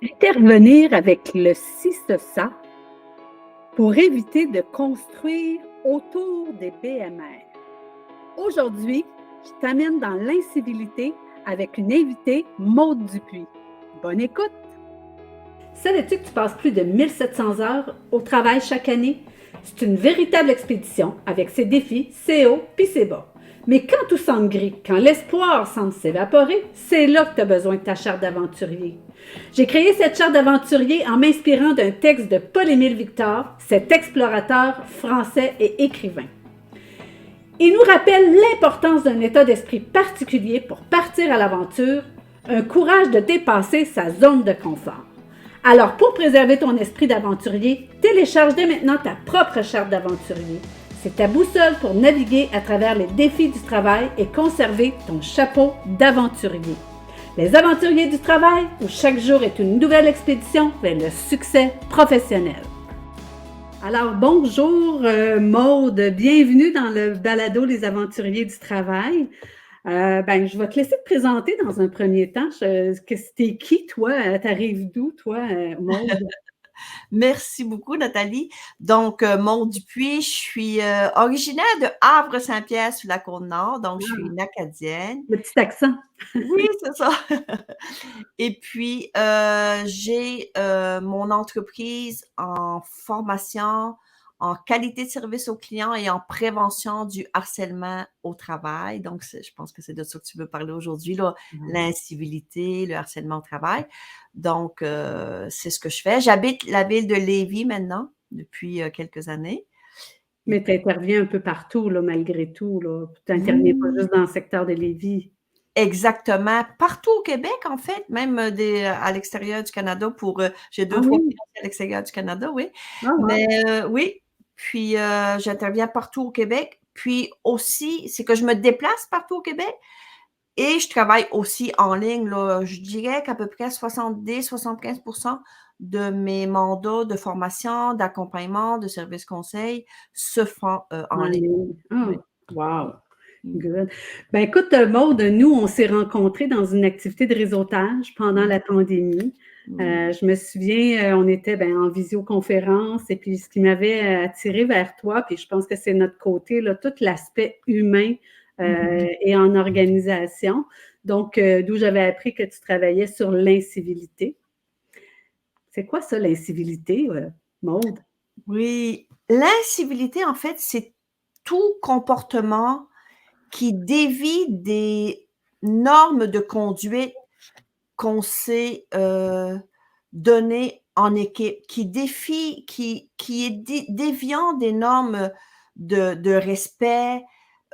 Intervenir avec le si ce ça pour éviter de construire autour des BMR. Aujourd'hui, je t'amène dans l'incivilité avec une invitée, Maude Dupuis. Bonne écoute! Savais-tu que tu passes plus de 1700 heures au travail chaque année? C'est une véritable expédition avec ses défis, ses hauts puis ses bas. Mais quand tout semble gris, quand l'espoir semble s'évaporer, c'est là que tu as besoin de ta charte d'aventurier. J'ai créé cette charte d'aventurier en m'inspirant d'un texte de Paul-Émile Victor, cet explorateur français et écrivain. Il nous rappelle l'importance d'un état d'esprit particulier pour partir à l'aventure, un courage de dépasser sa zone de confort. Alors, pour préserver ton esprit d'aventurier, télécharge dès maintenant ta propre charte d'aventurier. C'est ta boussole pour naviguer à travers les défis du travail et conserver ton chapeau d'aventurier. Les aventuriers du travail, où chaque jour est une nouvelle expédition vers le succès professionnel. Alors, bonjour Maude, bienvenue dans le balado Les aventuriers du travail. Je vais te laisser te présenter dans un premier temps. T'es qui, toi? T'arrives d'où, toi, Maude? Merci beaucoup, Nathalie. Donc, Maude Dupuis, je suis originaire de Havre-Saint-Pierre sur la Côte-Nord, donc je suis une Acadienne. Le petit accent. Oui, c'est ça. Et puis, j'ai mon entreprise en formation, en qualité de service aux clients et en prévention du harcèlement au travail. Donc, je pense que c'est de ça que tu veux parler aujourd'hui, là, l'incivilité, le harcèlement au travail. Donc, c'est ce que je fais. J'habite la ville de Lévis maintenant, depuis quelques années. Mais tu interviens un peu partout, là, malgré tout. Tu n'interviens pas Oui, juste dans le secteur de Lévis. exactement. Partout au Québec, en fait, même à l'extérieur du Canada j'ai Ah 2-3 oui? clients à l'extérieur du Canada, oui. Ah Mais ouais. oui, puis j'interviens partout au Québec. Puis aussi, c'est que je me déplace partout au Québec et je travaille aussi en ligne, là. Je dirais qu'à peu près 70-75% de mes mandats de formation, d'accompagnement, de service conseil se font en En ligne. ligne. Oui. Oh, wow. Good. Ben écoute, Maude, nous, on s'est rencontrés dans une activité de réseautage pendant la pandémie. Oui. Je me souviens, on était en visioconférence et puis ce qui m'avait attiré vers toi, puis je pense que c'est notre côté, là, tout l'aspect humain et en organisation. Donc, d'où j'avais appris que tu travaillais sur l'incivilité. C'est quoi ça, l'incivilité, Maude? Oui. L'incivilité, en fait, c'est tout comportement qui dévie des normes de conduite qu'on s'est données en équipe, qui est déviant des normes de respect,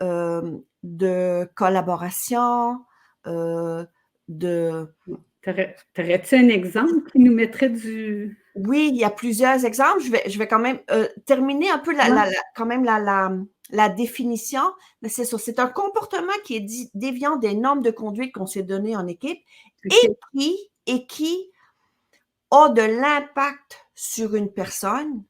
de collaboration, de T'aurais-tu un exemple qui nous mettrait du... Oui, il y a plusieurs exemples. Je vais quand même terminer un peu Ouais, quand même la définition. Mais c'est ça, c'est un comportement qui est déviant des normes de conduite qu'on s'est données en équipe OK. et qui a de l'impact sur une personne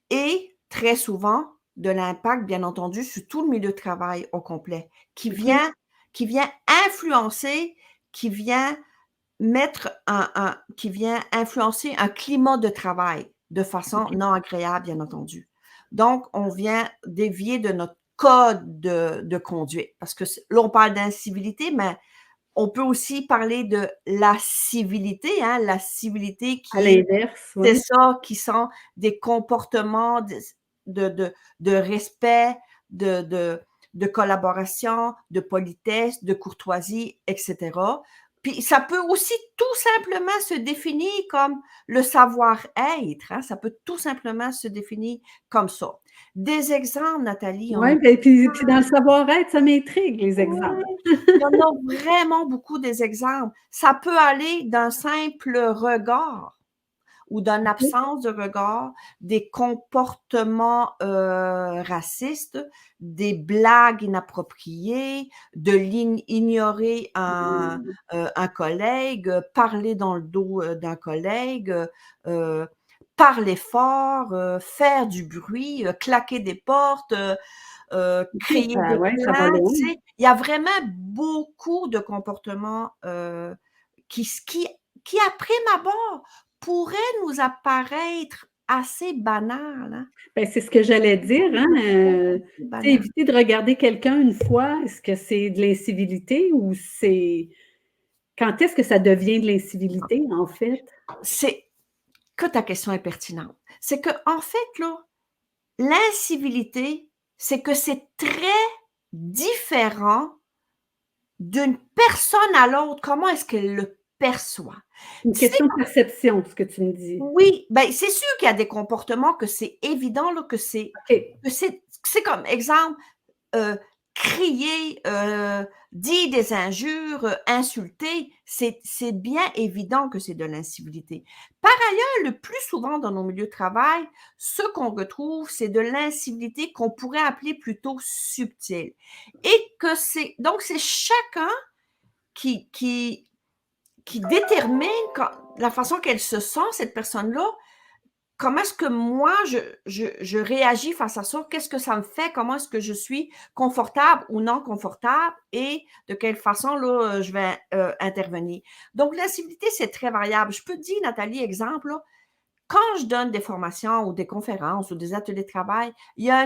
et très souvent de l'impact, bien entendu, sur tout le milieu de travail au complet, OK. qui vient influencer, qui vient qui vient influencer un climat de travail de façon OK. non agréable, bien entendu. Donc, on vient dévier de notre code de conduite. Parce que là, on parle d'incivilité, mais on peut aussi parler de la civilité, hein, la civilité À qui est, l'inverse, c'est oui. ça, qui sont des comportements de respect, de, de, de collaboration, de politesse, de courtoisie, etc. Puis ça peut aussi tout simplement se définir comme le savoir-être, hein, ça peut tout simplement se définir comme ça. Des exemples, Nathalie, Oui, puis dans le savoir-être, ça m'intrigue, les ouais, exemples. il y en a vraiment beaucoup des exemples. Ça peut aller d'un simple regard ou d'une OK. absence de regard, des comportements racistes, des blagues inappropriées, de ignorer un collègue, parler dans le dos d'un collègue, euh, parler fort, faire du bruit, claquer des portes, OK, créer des ça va plaintes. loin. Il y a vraiment beaucoup de comportements qui qui à prime abord pourrait nous apparaître assez banal. Hein? Ben, c'est ce que j'allais dire. Hein? Banal. Éviter de regarder quelqu'un une fois, est-ce que c'est de l'incivilité ou c'est... Quand est-ce que ça devient de l'incivilité, en fait? C'est que ta question est pertinente. C'est que, en fait, là, l'incivilité, c'est que c'est très différent d'une personne à l'autre. Comment est-ce qu'elle le perçoit? Une Tu sais, question de perception, ce que tu me dis. oui, ben, c'est sûr qu'il y a des comportements que c'est évident, là, que c'est comme, exemple, crier, dire des injures, insulter, c'est bien évident que c'est de l'incivilité. Par ailleurs, le plus souvent dans nos milieux de travail, ce qu'on retrouve, c'est de l'incivilité qu'on pourrait appeler plutôt subtile. Et que donc c'est chacun qui détermine la façon qu'elle se sent, cette personne-là, comment est-ce que moi, je réagis face à ça? Qu'est-ce que ça me fait? Comment est-ce que je suis confortable ou non confortable? Et de quelle façon, là, je vais intervenir? Donc, l'incivilité, c'est très variable. Je peux te dire, Nathalie, exemple, là, quand je donne des formations ou des conférences ou des ateliers de travail, il y a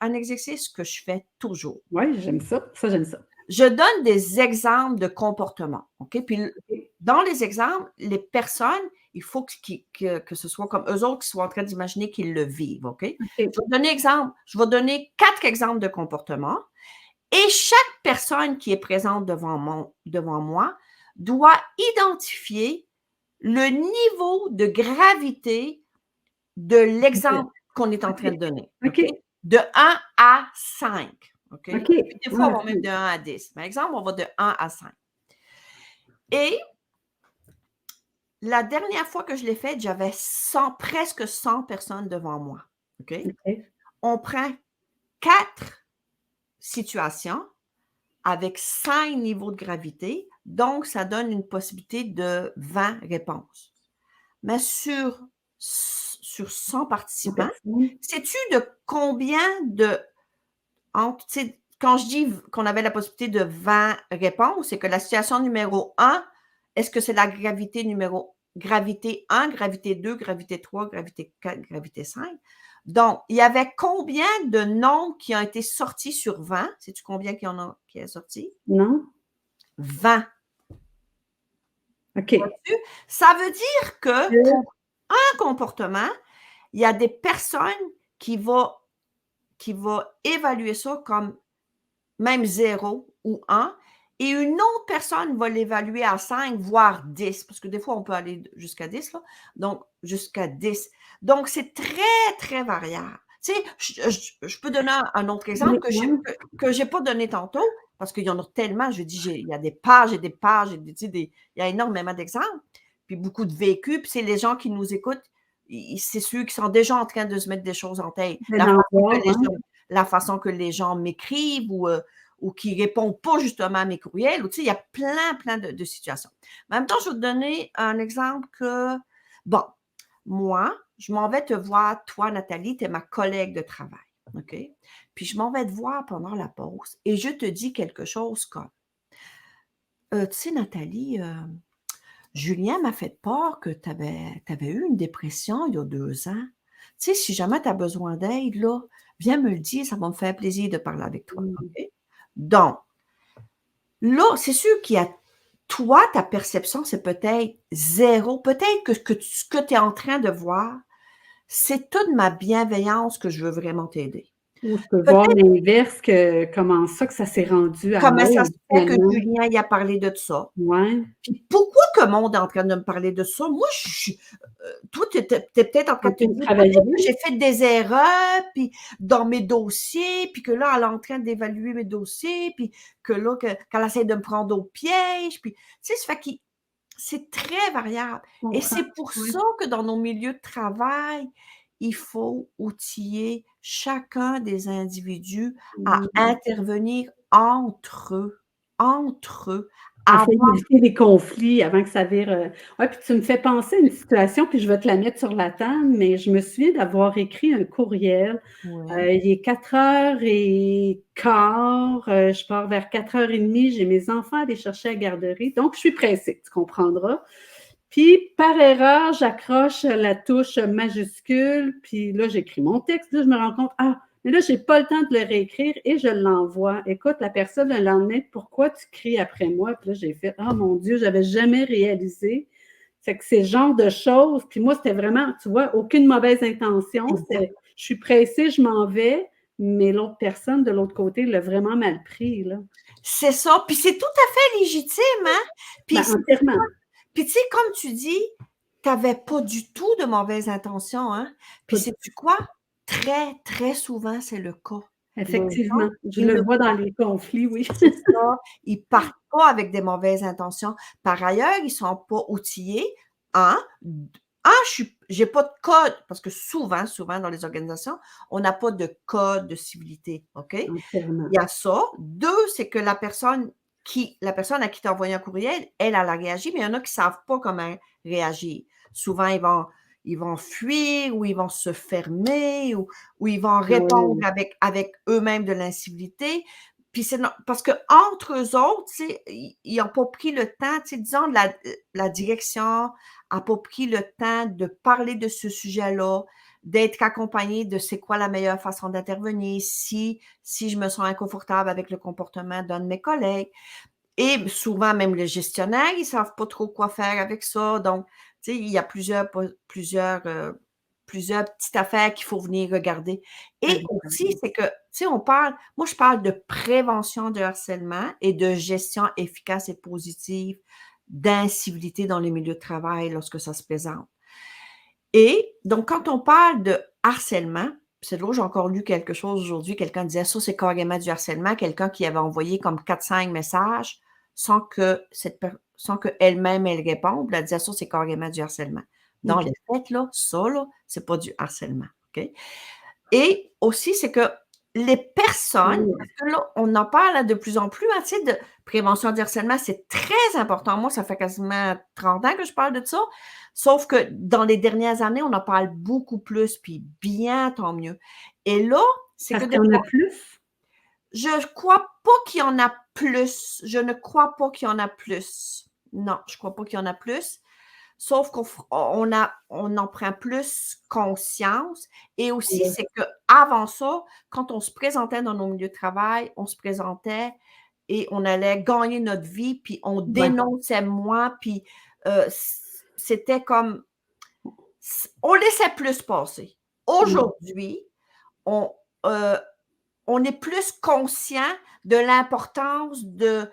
un exercice que je fais toujours. Oui, j'aime ça. Ça, j'aime ça. Je donne des exemples de comportements. OK? Puis, dans les exemples, les personnes, il faut que ce soit comme eux autres qui soient en train d'imaginer qu'ils le vivent. OK? Je vais donner 4 exemples de comportements et chaque personne qui est présente devant moi doit identifier le niveau de gravité de l'exemple qu'on est en train de donner. OK? De 1 à 5. OK? Puis des fois, on va mettre de 1 à 10. Par exemple, on va de 1 à 5. Et la dernière fois que je l'ai fait, j'avais presque 100 personnes devant moi. OK? On prend 4 situations avec 5 niveaux de gravité. Donc, ça donne une possibilité de 20 réponses. Mais sur 100 participants, sais-tu de combien de... Quand je dis qu'on avait la possibilité de 20 réponses, c'est que la situation numéro 1, est-ce que c'est la gravité 1, gravité 2, gravité 3, gravité 4, gravité 5? Donc, il y avait combien de nombres qui ont été sortis sur 20? Sais-tu combien qui est sorti? Non. 20. OK. Ça veut dire que pour un comportement, il y a des personnes qui vont évaluer ça comme même 0 ou 1, et une autre personne va l'évaluer à 5, voire 10, parce que des fois, on peut aller jusqu'à 10, là. Donc, jusqu'à 10. Donc, c'est très, très variable. Tu sais, je peux donner un autre exemple que je n'ai pas donné tantôt, parce qu'il y en a tellement, je dis, il y a des pages et des pages, il y a énormément d'exemples, puis beaucoup de vécus, puis c'est les gens qui nous écoutent, c'est ceux qui sont déjà en train de se mettre des choses en tête. La façon que les gens m'écrivent ou qui ne répondent pas justement à mes courriels. Ou, tu sais, il y a plein de situations. Mais en même temps, je vais te donner un exemple que, bon, moi, je m'en vais te voir, toi, Nathalie, tu es ma collègue de travail. OK? Puis je m'en vais te voir pendant la pause et je te dis quelque chose comme, tu sais, Nathalie, Julien m'a fait part que tu avais eu une dépression il y a 2 ans. Tu sais, si jamais tu as besoin d'aide, là, viens me le dire, ça va me faire plaisir de parler avec toi. Okay? Donc, là, c'est sûr qu'il y a toi, ta perception, c'est peut-être 0. Peut-être que ce que tu es en train de voir, c'est toute ma bienveillance que je veux vraiment t'aider. Ou je peux voir l'inverse, comment ça que ça s'est rendu à moi. Comment ça se fait que Julien y a parlé de ça? Oui. Puis pourquoi que le monde est en train de me parler de ça? Moi, toi, tu es peut-être en train de te dire que j'ai fait des erreurs puis dans mes dossiers, puis que là, elle est en train d'évaluer mes dossiers, puis que là, qu'elle essaie de me prendre au piège. Puis, tu sais, ça fait que c'est très variable. Et c'est pour ça que dans nos milieux de travail, il faut outiller chacun des individus à intervenir entre eux. Éviter les conflits avant que ça vire. Oui, puis tu me fais penser à une situation, puis je vais te la mettre sur la table, mais je me souviens d'avoir écrit un courriel. Il est 4h15, je pars vers 4h30, j'ai mes enfants à aller chercher à la garderie, donc je suis pressée, tu comprendras. Puis, par erreur, j'accroche la touche majuscule, puis là, j'écris mon texte. Là, je me rends compte, ah, mais là, je n'ai pas le temps de le réécrire et je l'envoie. Écoute, la personne, le lendemain, pourquoi tu cries après moi? Puis là, j'ai fait, oh mon Dieu, je n'avais jamais réalisé. Fait que c'est le genre de choses. Puis moi, c'était vraiment, tu vois, aucune mauvaise intention. Je suis pressée, je m'en vais, mais l'autre personne de l'autre côté l'a vraiment mal pris, là. C'est ça. Puis c'est tout à fait légitime, hein? Puis, Entièrement. Puis tu sais, comme tu dis, tu n'avais pas du tout de mauvaises intentions, hein? Puis sais-tu quoi? Très, très souvent, c'est le cas. Effectivement. Je le vois dans les conflits, oui. C'est ça. Ils partent pas avec des mauvaises intentions. Par ailleurs, ils sont pas outillés. J'ai pas de code, parce que souvent dans les organisations, on n'a pas de code de civilité, OK? Entièrement. Il y a ça. 2, c'est que la personne à qui tu as envoyé un courriel, elle a réagi, mais il y en a qui ne savent pas comment réagir. Souvent, ils vont fuir ou ils vont se fermer ou ils vont répondre avec eux-mêmes de l'incivilité. Puis c'est parce qu'entre eux autres, ils n'ont pas pris le temps, disons, la direction n'a pas pris le temps de parler de ce sujet-là, d'être accompagné de c'est quoi la meilleure façon d'intervenir si je me sens inconfortable avec le comportement d'un de mes collègues. Et souvent, même les gestionnaires, ils ne savent pas trop quoi faire avec ça. Donc, tu sais, il y a plusieurs petites affaires qu'il faut venir regarder. Et aussi, c'est que, tu sais, moi, je parle de prévention de harcèlement et de gestion efficace et positive d'incivilité dans les milieux de travail lorsque ça se présente. Et donc, quand on parle de harcèlement, c'est drôle, j'ai encore lu quelque chose aujourd'hui, quelqu'un disait ça, c'est carrément du harcèlement, quelqu'un qui avait envoyé comme 4-5 messages sans qu'elle-même, elle réponde, elle disait ça, c'est carrément du harcèlement. Dans les faits, là, ça, là, c'est pas du harcèlement, OK? Et aussi, c'est que les personnes, parce que là, on en parle de plus en plus, hein, tu sais, de prévention du harcèlement, c'est très important. Moi, ça fait quasiment 30 ans que je parle de ça. Sauf que dans les dernières années, on en parle beaucoup plus, puis bien, tant mieux. Et là, c'est que... Parce qu'il y en a plus? Je ne crois pas qu'il y en a plus. Je ne crois pas qu'il y en a plus. Non, je ne crois pas qu'il y en a plus. Sauf qu'on en prend plus conscience. Et aussi, c'est qu'avant ça, quand on se présentait dans nos milieux de travail, on se présentait et on allait gagner notre vie, puis on dénonçait moins, puis c'était comme... On laissait plus passer. Aujourd'hui, on est plus conscient de l'importance de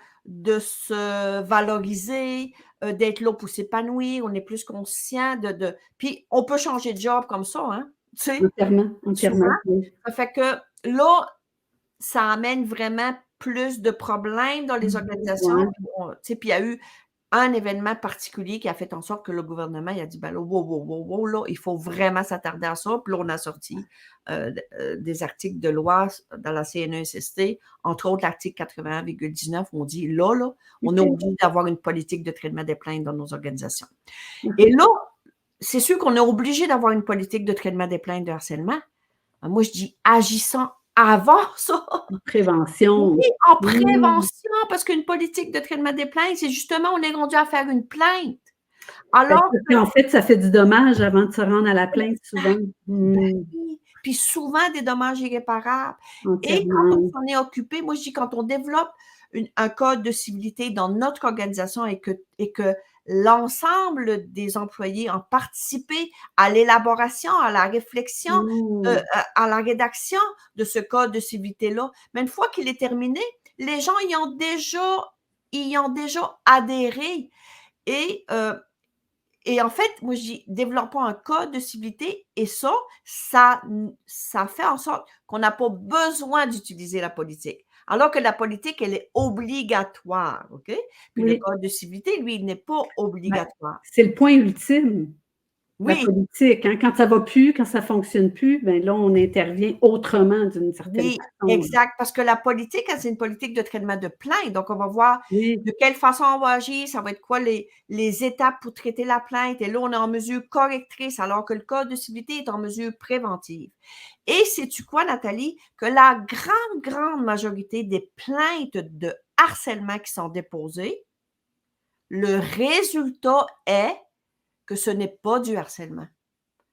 se valoriser, d'être là pour s'épanouir. On est plus conscient de... Puis, on peut changer de job comme ça, hein? Tu sais, entièrement. Oui. Ça fait que là, ça amène vraiment plus de problèmes dans les organisations. Puis il y a eu un événement particulier qui a fait en sorte que le gouvernement il a dit, ben là, wow, là, il faut vraiment s'attarder à ça. Puis là, on a sorti des articles de loi dans la CNESST, entre autres l'article 81,19, où on dit, là, on est obligé d'avoir une politique de traitement des plaintes dans nos organisations. Et là, c'est sûr qu'on est obligé d'avoir une politique de traitement des plaintes de harcèlement. Moi, je dis, agissons avant ça. En prévention. Oui, en prévention, parce qu'une politique de traitement des plaintes, c'est justement, on est rendu à faire une plainte. Alors, en fait, ça fait du dommage avant de se rendre à la plainte, souvent. Puis souvent, des dommages irréparables. Et quand on s'en est occupé, moi, je dis, quand on développe un code de civilité dans notre organisation et que l'ensemble des employés ont participé à l'élaboration, à la réflexion, à la rédaction de ce code de civilité-là. Mais une fois qu'il est terminé, les gens y ont déjà adhéré. Et en fait, moi, je dis, développons un code de civilité et ça fait en sorte qu'on n'a pas besoin d'utiliser la politique. Alors que la politique, elle est obligatoire, OK? Puis le code de civilité, lui, il n'est pas obligatoire. C'est le point ultime. La politique, hein? Quand ça ne va plus, quand ça ne fonctionne plus, ben là, on intervient autrement d'une certaine façon. Oui, exact, parce que la politique, c'est une politique de traitement de plainte. Donc, on va voir de quelle façon on va agir, ça va être quoi les étapes pour traiter la plainte. Et là, on est en mesure correctrice, alors que le code de civilité est en mesure préventive. Et sais-tu quoi, Nathalie? Que la grande majorité des plaintes de harcèlement qui sont déposées, le résultat est que ce n'est pas du harcèlement.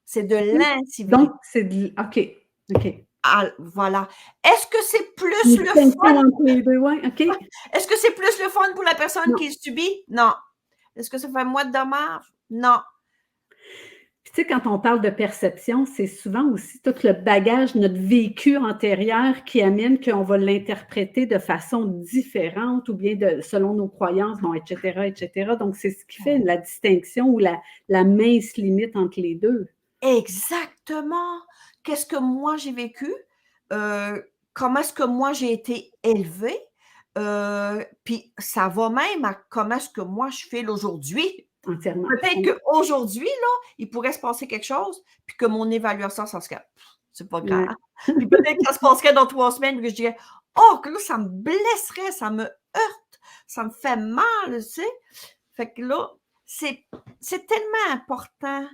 C'est de OK. l'incivilité. Donc, c'est de OK. OK. Ah, voilà. Est-ce que c'est plus Une le distinction fun? entre les 2, ouais, OK. Est-ce que c'est plus le fun pour la personne Non. qui le subit? Non. Est-ce que ça fait moins de dommages? Non. Puis, tu sais, quand on parle de perception, c'est souvent aussi tout le bagage, notre vécu antérieur qui amène qu'on va l'interpréter de façon différente ou bien selon nos croyances, bon, et cetera, et cetera. Donc, c'est ce qui fait la distinction ou la mince limite entre les deux. Exactement. Qu'est-ce que moi j'ai vécu? Comment est-ce que moi j'ai été élevée? Puis ça va même à comment est-ce que moi je file aujourd'hui. Entièrement. Peut-être qu'aujourd'hui, là, il pourrait se passer quelque chose, puis que mon évaluation, ça serait c'est pas grave. Ouais. Puis peut-être que ça se passerait dans 3 semaines, puis que je dirais oh, que là, ça me blesserait, ça me heurte, ça me fait mal, tu sais. Fait que là, c'est tellement important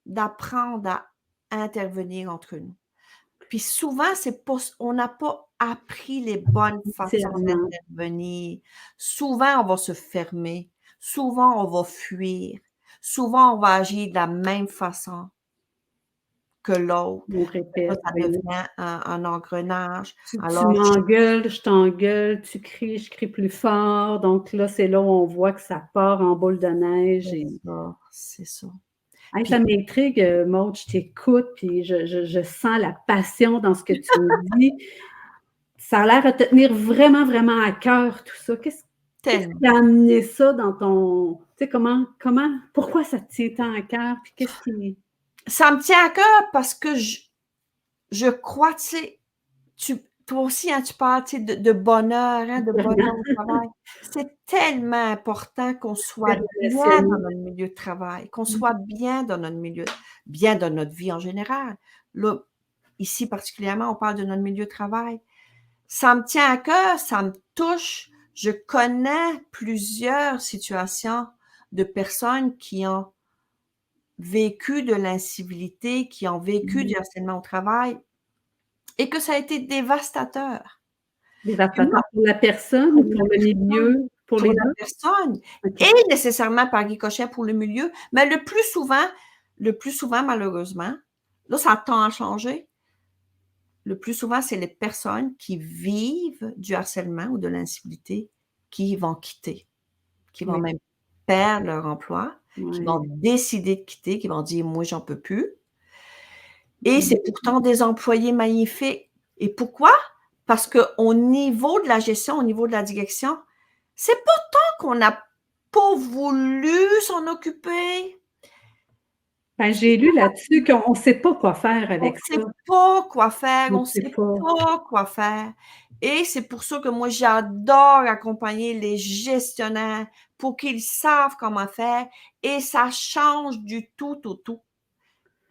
d'apprendre à intervenir entre nous. Puis souvent, c'est pas, on n'a pas appris les bonnes façons Entièrement. d'intervenir. Souvent, on va se fermer. Souvent, on va fuir. Souvent, on va agir de la même façon que l'autre. On Là, répète, ça oui. devient un engrenage. Tu Alors, m'engueules, je t'engueule, tu cries, je crie plus fort. Donc là, c'est là où on voit que ça part en boule de neige. c'est Et... ça, c'est ça. Hey, Puis, ça m'intrigue, Maud, je t'écoute, puis je sens la passion dans ce que tu me dis. Ça a l'air de te tenir vraiment, vraiment à cœur, tout ça. Qu'est-ce tellement. qui a amené ça dans ton... Tu sais, pourquoi ça te tient tant à cœur? Puis qu'est-ce qui... Ça me tient à cœur parce que je crois, tu sais, toi aussi, hein, tu parles, tu sais, de bonheur, hein, de bonheur au travail. C'est tellement important qu'on soit bien dans notre milieu de travail, qu'on soit bien dans notre milieu, bien dans notre vie en général. Là, ici particulièrement, on parle de notre milieu de travail. Ça me tient à cœur, ça me touche. Je connais plusieurs situations de personnes qui ont vécu de l'incivilité, qui ont vécu du harcèlement au travail et que ça a été dévastateur. Dévastateur pour la personne, pour le milieu, pour Pour les la deux? personne OK. et nécessairement par ricochet pour le milieu, mais le plus souvent malheureusement, là ça tend à changer, le plus souvent c'est les personnes qui vivent du harcèlement ou de l'incivilité qui vont quitter, qui vont Oui. même perdre leur emploi, qui vont Ouais. décider de quitter, qui vont dire: «Moi j'en peux plus» et c'est pourtant des employés magnifiques et pourquoi? Parce qu'au niveau de la gestion, au niveau de la direction, c'est pas tant qu'on n'a pas voulu s'en occuper. Ben, j'ai lu là-dessus qu'on ne sait pas quoi faire On avec sait ça. pas quoi faire, On on ne sait sait pas. pas quoi faire et c'est pour ça que moi j'adore accompagner les gestionnaires pour qu'ils savent comment faire et ça change du tout au tout.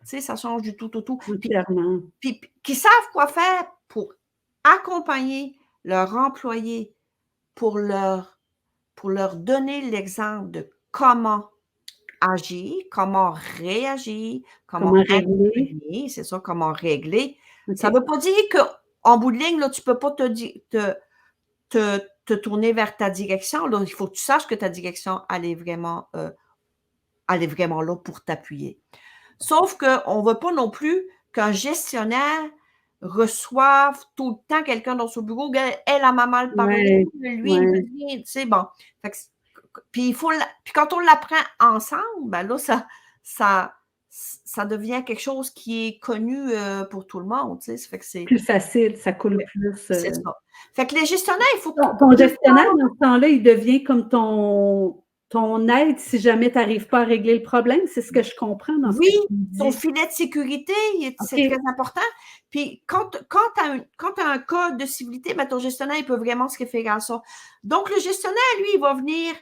Tu sais, ça change du tout au tout. Entièrement. Puis qu'ils savent quoi faire pour accompagner leurs employés, pour leur donner l'exemple de comment agir, comment réagir, comment Comment régler? intervenir, c'est ça, comment régler. Ça OK. ne veut pas dire qu'en bout de ligne, là, tu ne peux pas te tourner vers ta direction. Là. Il faut que tu saches que ta direction, elle est vraiment là pour t'appuyer. Sauf qu'on ne veut pas non plus qu'un gestionnaire reçoive tout le temps quelqu'un dans son bureau. Elle a mal parlé, Ouais. lui, il Ouais. me dit, tu sais, bon. Fait que puis quand on l'apprend ensemble, ben là, ça devient quelque chose qui est connu pour tout le monde. Tu sais. Ça fait que Plus facile, ça coule plus. c'est ça. Fait que les gestionnaires, il faut Ton gestionnaire, dans ce temps-là, il devient comme ton aide si jamais tu n'arrives pas à régler le problème. C'est ce que je comprends dans ce que oui, tu me ton dis. filet de sécurité, c'est OK. très important. Puis quand tu as un cas de civilité, ben, ton gestionnaire, il peut vraiment se référer à ça. Donc, le gestionnaire, lui, il va venir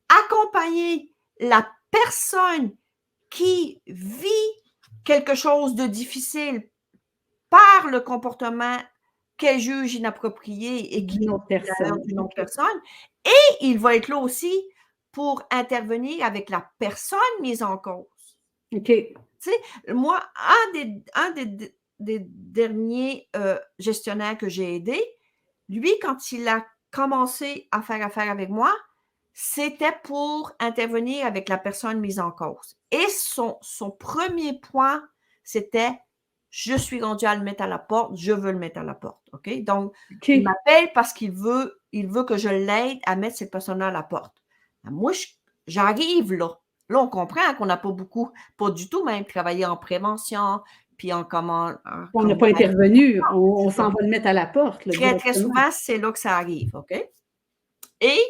accompagner la personne qui vit quelque chose de difficile par le comportement qu'elle juge inapproprié et qui D'une autre est personne. d'une autre OK. personne. Et il va être là aussi pour intervenir avec la personne mise en cause. OK. Tu sais, moi, des derniers gestionnaires que j'ai aidés, lui, quand il a commencé à faire affaire avec moi, c'était pour intervenir avec la personne mise en cause. Et son premier point, c'était « Je suis rendu à le mettre à la porte, je veux le mettre à la porte. » OK? Donc, il m'appelle parce qu'il veut que je l'aide à mettre cette personne-là à la porte. Moi, j'arrive là. Là, on comprend qu'on n'a pas du tout même travaillé en prévention, puis en comment... On n'a pas intervenu, on s'en va le mettre à la porte. Là, très, très souvent, c'est là que ça arrive, OK? Et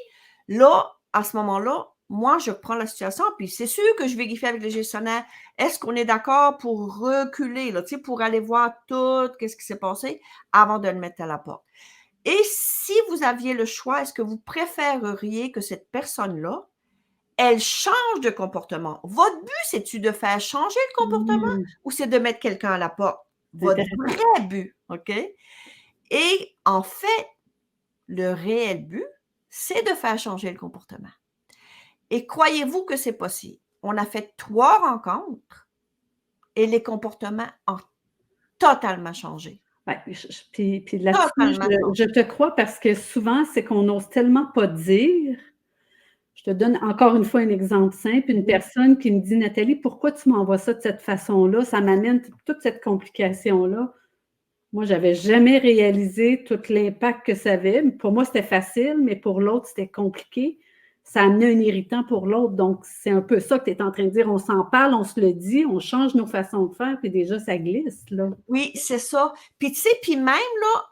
là, à ce moment-là, moi, je prends la situation, puis c'est sûr que je vérifie avec le gestionnaire, est-ce qu'on est d'accord pour reculer, là, pour aller voir tout, qu'est-ce qui s'est passé, avant de le mettre à la porte. Et si vous aviez le choix, est-ce que vous préféreriez que cette personne-là, elle change de comportement? Votre but, c'est-tu de faire changer le comportement ou c'est de mettre quelqu'un à la porte? Votre vrai but, OK? Et en fait, le réel but, c'est de faire changer le comportement. Et croyez-vous que c'est possible? On a fait 3 rencontres et les comportements ont totalement changé. Ouais, puis là-dessus, je te crois parce que souvent, c'est qu'on n'ose tellement pas dire. Je te donne encore une fois un exemple simple. Une personne qui me dit « Nathalie, pourquoi tu m'envoies ça de cette façon-là? Ça m'amène toute cette complication-là. » Moi, je n'avais jamais réalisé tout l'impact que ça avait. Pour moi, c'était facile, mais pour l'autre, c'était compliqué. Ça amenait un irritant pour l'autre. Donc, c'est un peu ça que tu es en train de dire. On s'en parle, on se le dit, on change nos façons de faire, puis déjà, ça glisse, là. Oui, c'est ça. Puis, tu sais, puis même, là,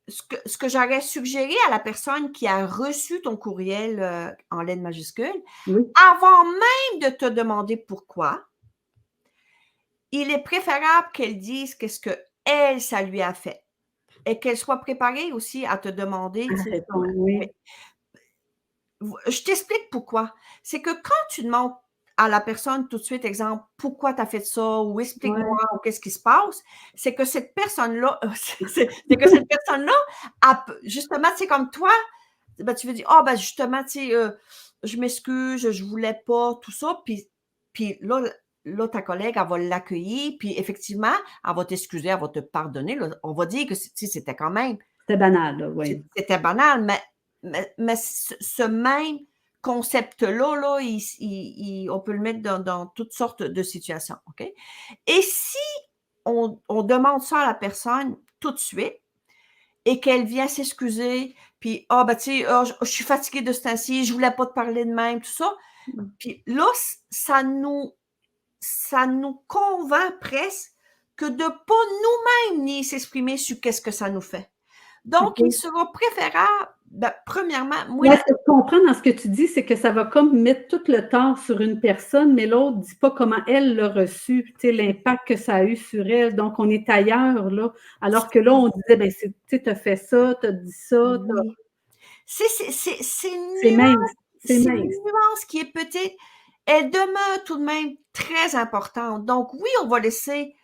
ce que j'aurais suggéré à la personne qui a reçu ton courriel en lettres majuscules, avant même de te demander pourquoi, il est préférable qu'elle dise qu'est-ce que elle, ça lui a fait. Et qu'elle soit préparée aussi à te demander. Je t'explique pourquoi. C'est que quand tu demandes à la personne tout de suite, exemple, pourquoi tu as fait ça, ou explique-moi, ou qu'est-ce qui se passe, c'est que cette personne-là, justement, c'est comme toi, ben, tu veux dire, ah, ben, justement, tu sais, je m'excuse, je voulais pas, tout ça, puis là, ta collègue, elle va l'accueillir, puis effectivement, elle va t'excuser, elle va te pardonner. Là. On va dire que c'était quand même... C'était banal, là, oui. C'était banal, mais ce même concept-là, là, on peut le mettre dans toutes sortes de situations. OK? Et si on demande ça à la personne tout de suite et qu'elle vient s'excuser, puis, ah, ben, tu sais, je suis fatiguée de ce temps-ci, je voulais pas te parler de même, tout ça. Puis là, ça nous convainc presque que de pas nous-mêmes ni s'exprimer sur qu'est-ce que ça nous fait. Donc, il sera préférable, ben, premièrement, moi... Ce que je comprends dans ce que tu dis, c'est que ça va comme mettre tout le tort sur une personne, mais l'autre ne dit pas comment elle l'a reçu, tu sais, l'impact que ça a eu sur elle. Donc, on est ailleurs, là. Alors que là, on disait, ben, tu sais, tu as fait ça, tu as dit ça. C'est une nuance qui est peut-être... Elle demeure tout de même très importante. Donc, oui, on va laisser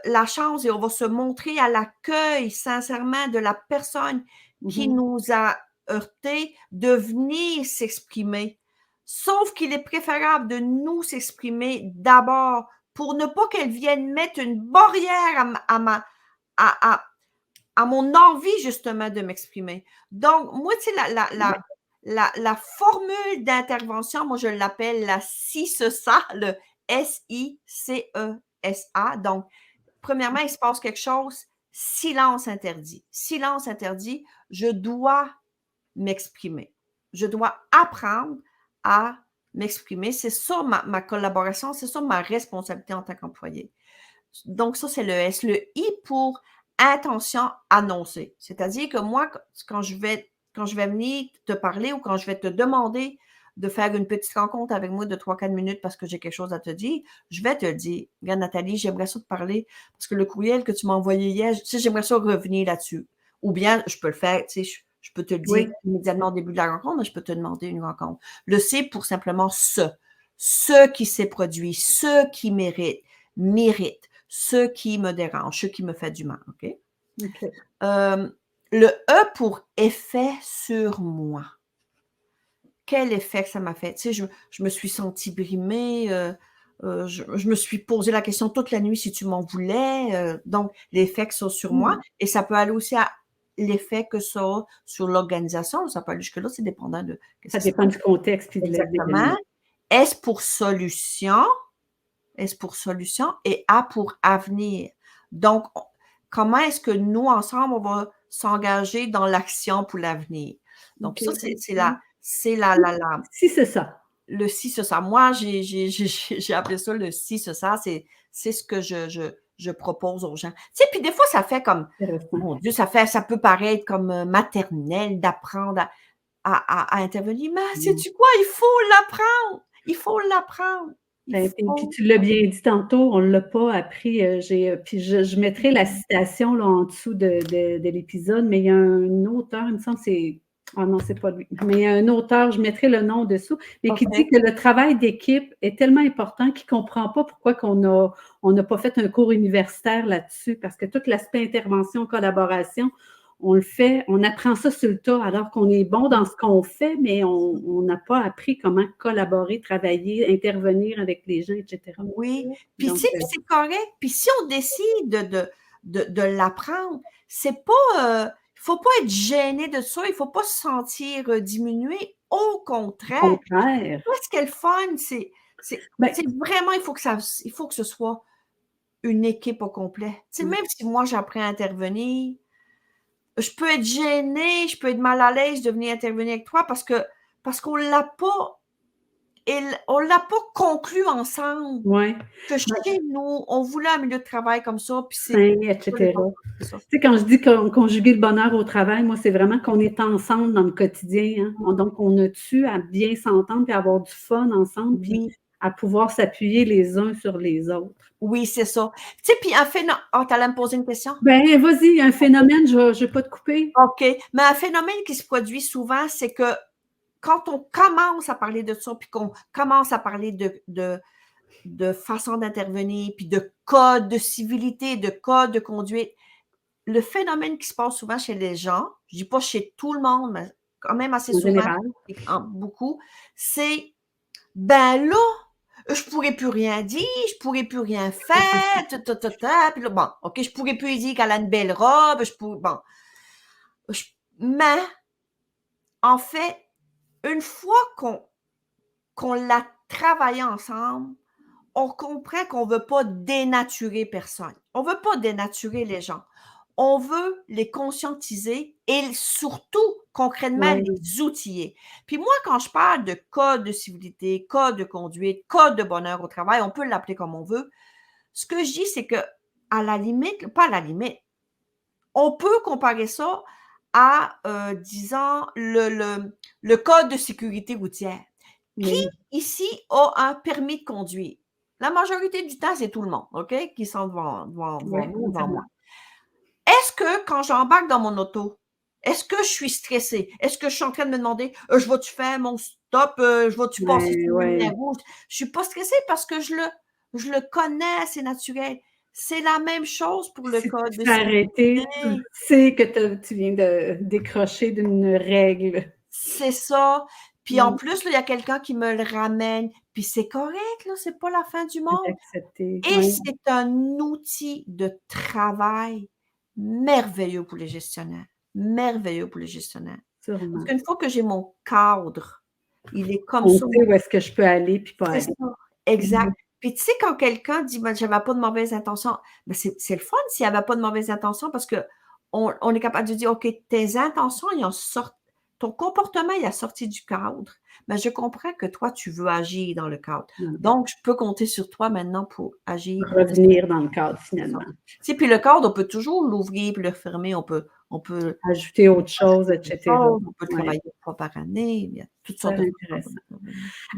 la chance et on va se montrer à l'accueil, sincèrement, de la personne qui nous a heurté de venir s'exprimer. Sauf qu'il est préférable de nous s'exprimer d'abord pour ne pas qu'elle vienne mettre une barrière à mon envie, justement, de m'exprimer. Donc, moi, tu sais, la formule d'intervention, moi, je l'appelle la SICESA, le S-I-C-E-S-A. Donc, premièrement, il se passe quelque chose, silence interdit. Silence interdit, je dois m'exprimer. Je dois apprendre à m'exprimer. C'est ça ma collaboration, c'est ça ma responsabilité en tant qu'employé. Donc, ça, c'est le S. Le I pour intention annoncée. C'est-à-dire que moi, quand je vais venir te parler ou quand je vais te demander de faire une petite rencontre avec moi de 3-4 minutes parce que j'ai quelque chose à te dire, je vais te le dire. Regarde, Nathalie, j'aimerais ça te parler parce que le courriel que tu m'as envoyé hier, tu sais, j'aimerais ça revenir là-dessus. Ou bien, je peux le faire, tu sais, je peux te le dire immédiatement au début de la rencontre, mais je peux te demander une rencontre. Le C pour simplement ce qui s'est produit, ce qui mérite, ce qui me dérange, ce qui me fait du mal. OK? Le E pour effet sur moi. Quel effet que ça m'a fait? Tu sais, je me suis sentie brimée, je me suis posé la question toute la nuit si tu m'en voulais. Donc, l'effet que ça a sur moi. Et ça peut aller aussi à l'effet que ça a sur l'organisation. Ça peut aller jusque-là, c'est dépendant de Ça dépend du contexte puis de exactement. S pour solution. S pour solution et A pour avenir. Donc, comment est-ce que nous, ensemble, on va s'engager dans l'action pour l'avenir? Donc, ça, c'est Si, c'est ça. Le si, c'est ça. Moi, j'ai appelé ça le si, c'est ça. C'est ce que je propose aux gens. Tu sais, puis des fois, ça fait comme, mon Dieu, ça peut paraître comme maternel d'apprendre à intervenir. Mais sais-tu quoi? Il faut l'apprendre. Il faut l'apprendre. Puis tu l'as bien dit tantôt, on ne l'a pas appris. Puis je mettrai la citation là, en dessous de l'épisode, mais il y a un auteur, il me semble que c'est. Ah non, c'est pas lui. Mais il y a un auteur, je mettrai le nom dessous, mais qui dit que le travail d'équipe est tellement important qu'il ne comprend pas pourquoi on n'a pas fait un cours universitaire là-dessus, parce que tout l'aspect intervention, collaboration, on le fait, on apprend ça sur le tas, alors qu'on est bon dans ce qu'on fait, mais on n'a pas appris comment collaborer, travailler, intervenir avec les gens, etc. Oui, puis tu sais, c'est correct. Puis si on décide de l'apprendre, c'est pas, il faut pas être gêné de ça, il faut pas se sentir diminué. Au contraire. Au contraire. Ce qui est le fun, c'est vraiment, il faut que ce soit une équipe au complet. Tu sais, même si moi j'apprends à intervenir, je peux être gênée, je peux être mal à l'aise de venir intervenir avec toi parce qu'on l'a pas conclu ensemble. Ouais. Que chez nous, on voulait un milieu de travail comme ça, puis etc. Tu sais, quand je dis conjuguer le bonheur au travail, moi, c'est vraiment qu'on est ensemble dans le quotidien. Hein? Donc, on a-tu à bien s'entendre puis avoir du fun ensemble, puis à pouvoir s'appuyer les uns sur les autres. Oui, c'est ça. Tu sais, puis un phénomène... Oh, tu allais me poser une question? Ben, vas-y, un phénomène, je ne vais pas te couper. OK. Mais un phénomène qui se produit souvent, c'est que quand on commence à parler de ça, puis qu'on commence à parler de façon d'intervenir, puis de code de civilité, de code de conduite, le phénomène qui se passe souvent chez les gens, je ne dis pas chez tout le monde, mais quand même assez souvent, beaucoup, c'est ben là, je ne pourrais plus rien dire, je ne pourrais plus rien faire, puis là, bon, OK, je ne pourrais plus dire qu'elle a une belle robe, mais en fait, une fois qu'on l'a travaillé ensemble, on comprend qu'on ne veut pas dénaturer personne. On ne veut pas dénaturer les gens. On veut les conscientiser et surtout, concrètement, les outiller. Puis moi, quand je parle de code de civilité, code de conduite, code de bonheur au travail, on peut l'appeler comme on veut. Ce que je dis, c'est que, à la limite, pas à la limite, on peut comparer ça à, disons, le code de sécurité routière. Qui, ici, a un permis de conduire? La majorité du temps, c'est tout le monde, OK, qui sont devant nous, devant moi. Est-ce que quand j'embarque dans mon auto, est-ce que je suis stressée? Est-ce que je suis en train de me demander, je vais-tu faire mon stop? Je vais-tu passer sur le lumière rouge? Je ne suis pas stressée parce que je le connais, c'est naturel. C'est la même chose pour le code de sécurité. Tu sais que tu viens de décrocher d'une règle. C'est ça. Puis en plus, il y a quelqu'un qui me le ramène. Puis c'est correct, là, c'est pas la fin du monde. Et c'est un outil de travail merveilleux pour les gestionnaires. Merveilleux pour les gestionnaires. Sûrement. Parce qu'une fois que j'ai mon cadre, il est comme ça. ça. On sait où est-ce que je peux aller puis pas aller. Ça. Exact. Puis tu sais, quand quelqu'un dit ben, « j'avais pas de mauvaises intentions », ben, c'est le fun s'il n'y avait pas de mauvaises intentions parce qu'on est capable de dire « OK, tes intentions, ils ont sorti. Ton comportement, il a sorti du cadre, mais je comprends que toi, tu veux agir dans le cadre. Donc, je peux compter sur toi maintenant pour agir. Revenir dans le cadre, finalement. Tu sais, puis le cadre, on peut toujours l'ouvrir puis le fermer. On peut ajouter autre chose, etc. On peut travailler une fois par année. Il y a toutes sortes de choses.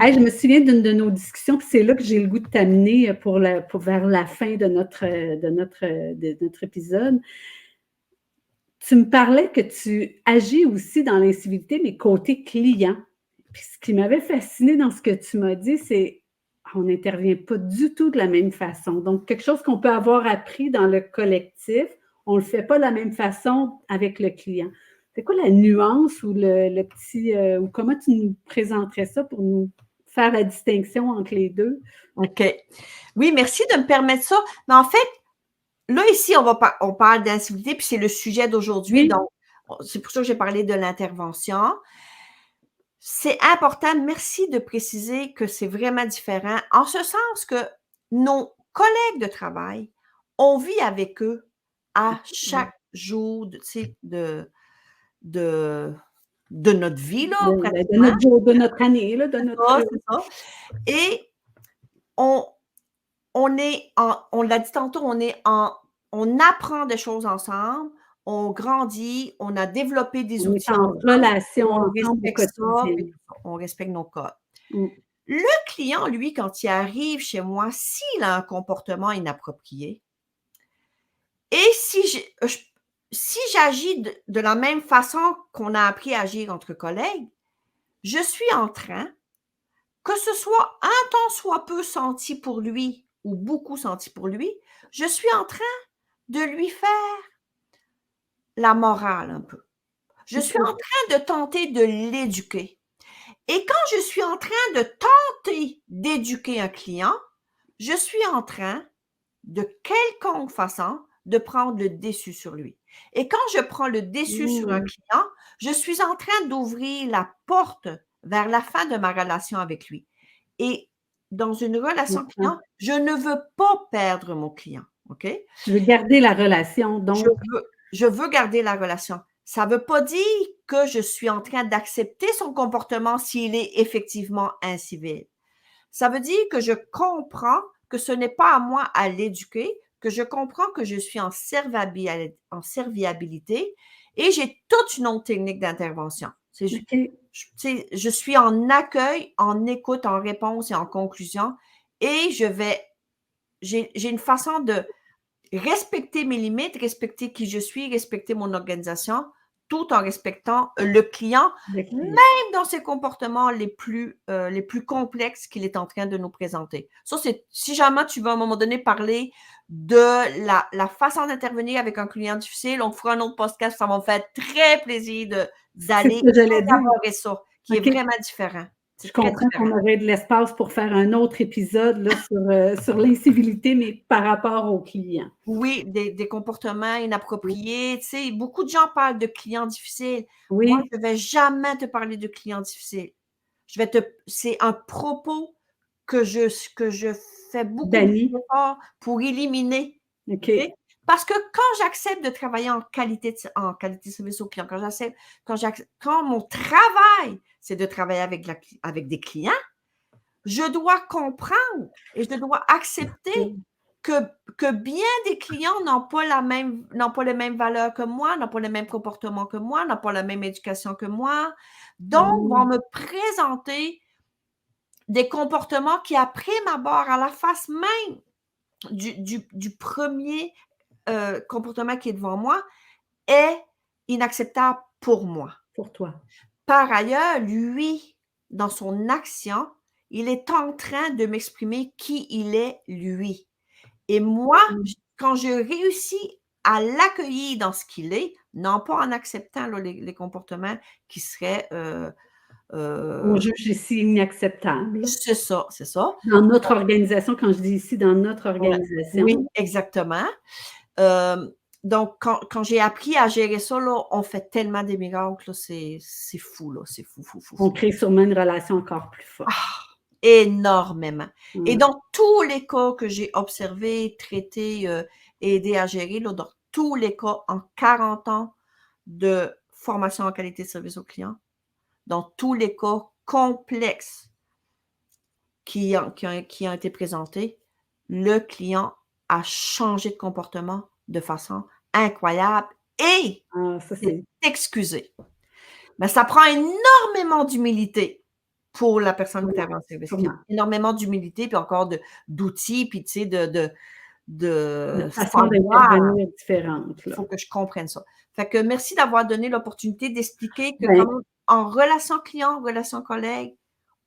Je me souviens d'une de nos discussions, puis c'est là que j'ai le goût de t'amener vers la fin de notre épisode. Tu me parlais que tu agis aussi dans l'incivilité, mais côté client. Puis ce qui m'avait fasciné dans ce que tu m'as dit, c'est qu'on n'intervient pas du tout de la même façon. Donc, quelque chose qu'on peut avoir appris dans le collectif, on ne le fait pas de la même façon avec le client. C'est quoi la nuance ou le petit... ou comment tu nous présenterais ça pour nous faire la distinction entre les deux? OK. Oui, merci de me permettre ça. Mais en fait, là, ici, on parle d'incivilité, puis c'est le sujet d'aujourd'hui. Donc, c'est pour ça que j'ai parlé de l'intervention. C'est important, merci de préciser que c'est vraiment différent, en ce sens que nos collègues de travail, on vit avec eux à chaque jour de notre vie, là, De pratiquement. notre jour, de notre année, là, de notre... C'est ça. Et on l'a dit tantôt, on apprend des choses ensemble, on grandit, on a développé des On est outils en ensemble, relation on ensemble au respecte ça, quotidien. puis on respecte nos codes. Mm. Le client, lui, quand il arrive chez moi, s'il a un comportement inapproprié, et si j'agis de la même façon qu'on a appris à agir entre collègues, je suis en train, que ce soit un tant soit peu senti pour lui ou beaucoup senti pour lui, je suis en train de lui faire la morale un peu. Je suis en train de tenter de l'éduquer. Et quand je suis en train de tenter d'éduquer un client, je suis en train, de quelconque façon, de prendre le dessus sur lui. Et quand je prends le dessus sur un client, je suis en train d'ouvrir la porte vers la fin de ma relation avec lui. Et dans une relation client, je ne veux pas perdre mon client, OK? Tu veux garder la relation, donc... Je veux garder la relation. Ça ne veut pas dire que je suis en train d'accepter son comportement s'il est effectivement incivil. Ça veut dire que je comprends que ce n'est pas à moi à l'éduquer, que je comprends que je suis en serviabilité et j'ai toute une autre technique d'intervention. Je suis en accueil, en écoute, en réponse et en conclusion et j'ai une façon de respecter mes limites, respecter qui je suis, respecter mon organisation, tout en respectant le client, même dans ses comportements les plus complexes qu'il est en train de nous présenter. Ça, c'est si jamais tu veux à un moment donné parler de la façon d'intervenir avec un client difficile, on fera un autre podcast, ça va me faire très plaisir d'aller élaborer ça, qui est vraiment différent. Je comprends qu'on aurait de l'espace pour faire un autre épisode là, sur l'incivilité, mais par rapport aux clients. Oui, des comportements inappropriés. Tu sais, beaucoup de gens parlent de clients difficiles. Oui. Moi, je ne vais jamais te parler de clients difficiles. C'est un propos que je fais beaucoup d'efforts pour éliminer. Okay. Parce que quand j'accepte de travailler en qualité de service au client, quand mon travail, c'est de travailler avec des clients, je dois comprendre et je dois accepter que bien des clients n'ont pas les mêmes valeurs que moi, n'ont pas les mêmes comportements que moi, n'ont pas la même éducation que moi, donc vont me présenter des comportements qui, après m'abord, à la face même du premier comportement qui est devant moi, est inacceptable pour moi. Pour toi. Par ailleurs, lui, dans son action, il est en train de m'exprimer qui il est, lui. Et moi, quand je réussis à l'accueillir dans ce qu'il est, non pas en acceptant là, les comportements qui seraient... on juge ici inacceptable. C'est ça, c'est ça. Dans notre organisation, quand je dis ici, dans notre organisation. Oui, exactement. Donc, quand j'ai appris à gérer ça, là, on fait tellement des miracles, c'est fou, là, c'est fou. On crée sûrement une relation encore plus forte. Énormément. Et dans tous les cas que j'ai observés, traités, aidés à gérer, là, dans tous les cas, en 40 ans de formation en qualité de service aux clients, dans tous les cas complexes qui ont été présentés, le client a changé de comportement de façon incroyable et s'est excusé. Mais ça prend énormément d'humilité pour la personne qui intervient en service client. Énormément d'humilité, puis encore d'outils, puis tu sais, de façon d'intervenir différente. Il faut que je comprenne ça. Fait que merci d'avoir donné l'opportunité d'expliquer que quand même, en relation client, en relation collègue,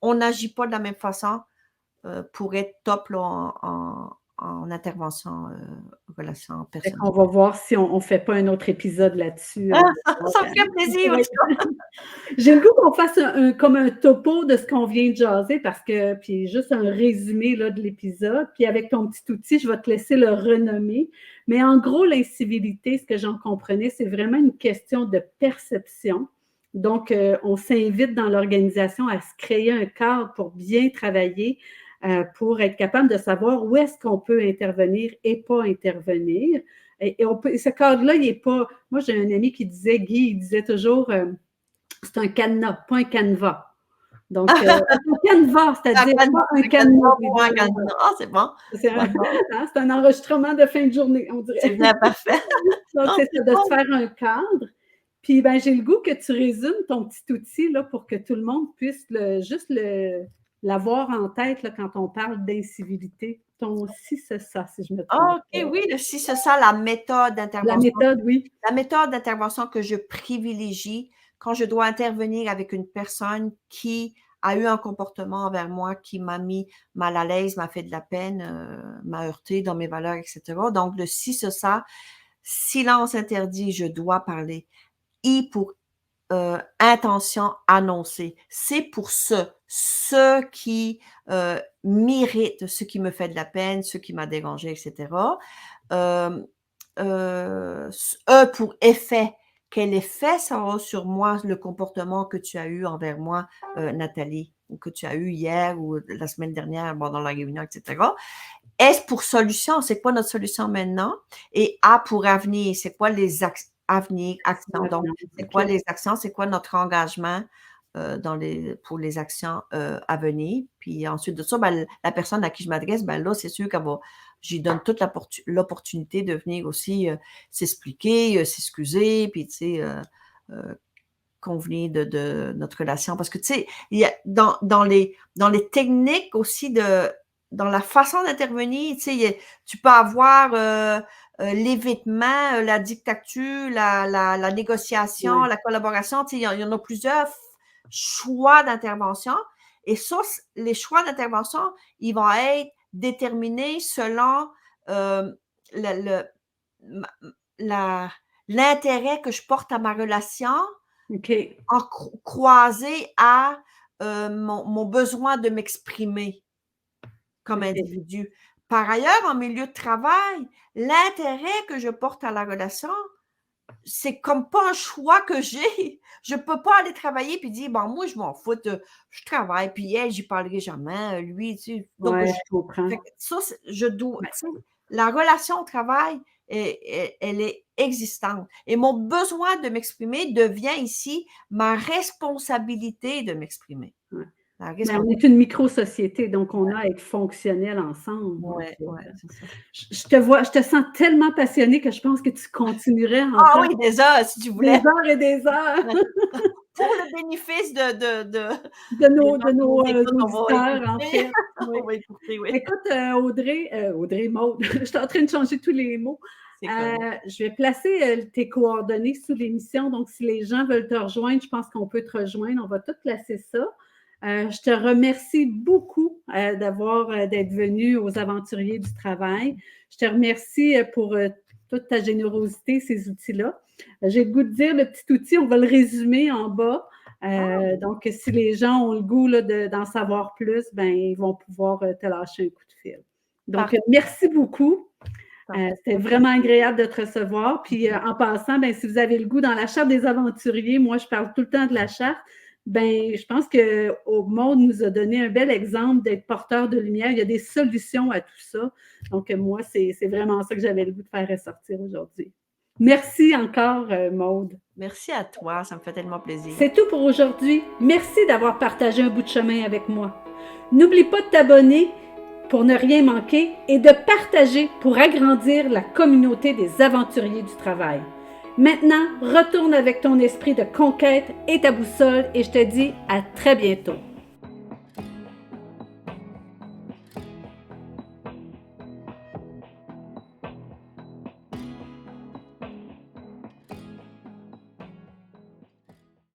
on n'agit pas de la même façon pour être top là, en intervention, relation Fait personnelle. qu'on va voir si on fait pas un autre épisode là-dessus. Ça me ferait plaisir, en tout cas. J'ai le goût qu'on fasse comme un topo de ce qu'on vient de jaser parce que, puis juste un résumé là, de l'épisode. Puis avec ton petit outil, je vais te laisser le renommer. Mais en gros, l'incivilité, ce que j'en comprenais, c'est vraiment une question de perception. Donc, on s'invite dans l'organisation à se créer un cadre pour bien travailler, pour être capable de savoir où est-ce qu'on peut intervenir et pas intervenir. Et ce cadre-là, il n'est pas... Moi, j'ai un ami qui disait, Guy, il disait toujours, c'est un cadenas, pas un canevas. Donc, un canevas, c'est-à-dire pas un cadenas. Ah, c'est bon. C'est un enregistrement de fin de journée, on dirait. C'est bien parfait. Donc, c'est ça, de se faire un cadre. Puis, ben, j'ai le goût que tu résumes ton petit outil là, pour que tout le monde puisse juste l'avoir en tête là, quand on parle d'incivilité. Ton si, c'est ça, si je me trompe. OK, oui, le si, c'est ça, la méthode d'intervention. La méthode, oui. La méthode d'intervention que je privilégie quand je dois intervenir avec une personne qui a eu un comportement envers moi qui m'a mis mal à l'aise, m'a fait de la peine, m'a heurté dans mes valeurs, etc. Donc, le si, c'est ça, silence interdit, je dois parler. I pour intention annoncée. C'est pour ceux qui méritent, ce qui me fait de la peine, ce qui m'a dérangé, etc. E pour effet. Quel effet ça aura sur moi, le comportement que tu as eu envers moi, Nathalie, ou que tu as eu hier ou la semaine dernière, bon, dans la réunion, etc. S pour solution, c'est quoi notre solution maintenant? Et A pour avenir, c'est quoi les actions? Donc, c'est quoi les actions? C'est quoi notre engagement pour les actions à venir? Puis ensuite de ça, ben, la personne à qui je m'adresse, ben là, c'est sûr j'y donne toute l'opportunité de venir aussi s'expliquer, s'excuser, puis tu sais, convenir de notre relation. Parce que tu sais, il y a dans les techniques aussi dans la façon d'intervenir, tu sais, tu peux avoir l'évitement, la dictature, la négociation, la collaboration, tu sais, il y en a plusieurs choix d'intervention. Et ça, les choix d'intervention, ils vont être déterminés selon l'intérêt que je porte à ma relation, en croisé à mon besoin de m'exprimer comme individu. Par ailleurs, en milieu de travail, l'intérêt que je porte à la relation, c'est comme pas un choix que j'ai. Je peux pas aller travailler puis dire, bon, moi, je m'en fous, je travaille, puis elle, j'y parlerai jamais, lui, tu sais. Donc, je comprends. Ça, je dois. La relation au travail, elle est existante. Et mon besoin de m'exprimer devient ici ma responsabilité de m'exprimer. Mais on est une micro-société, donc on a à être fonctionnel ensemble. Je te sens tellement passionnée que je pense que tu continuerais encore. Ah oui, des heures, si tu voulais. Des heures et des heures. Pour le bénéfice de nos auditeurs, en fait. On va écouter, oui. Écoute, Audrey, Maude, je suis en train de changer tous les mots. Je vais placer tes coordonnées sous l'émission. Donc, si les gens veulent te rejoindre, je pense qu'on peut te rejoindre. On va tout placer ça. Je te remercie beaucoup d'être venu aux Aventuriers du Travail. Je te remercie pour toute ta générosité, ces outils-là. J'ai le goût de dire, le petit outil, on va le résumer en bas. Donc, si les gens ont le goût là, d'en savoir plus, ben, ils vont pouvoir te lâcher un coup de fil. Donc, merci beaucoup. C'était vraiment agréable de te recevoir. Puis, en passant, ben, si vous avez le goût, dans la Charte des Aventuriers, moi, je parle tout le temps de la Charte. Ben, je pense que Maude nous a donné un bel exemple d'être porteur de lumière. Il y a des solutions à tout ça. Donc, moi, c'est vraiment ça que j'avais le goût de faire ressortir aujourd'hui. Merci encore, Maude. Merci à toi, ça me fait tellement plaisir. C'est tout pour aujourd'hui. Merci d'avoir partagé un bout de chemin avec moi. N'oublie pas de t'abonner pour ne rien manquer et de partager pour agrandir la communauté des aventuriers du travail. Maintenant, retourne avec ton esprit de conquête et ta boussole et je te dis à très bientôt.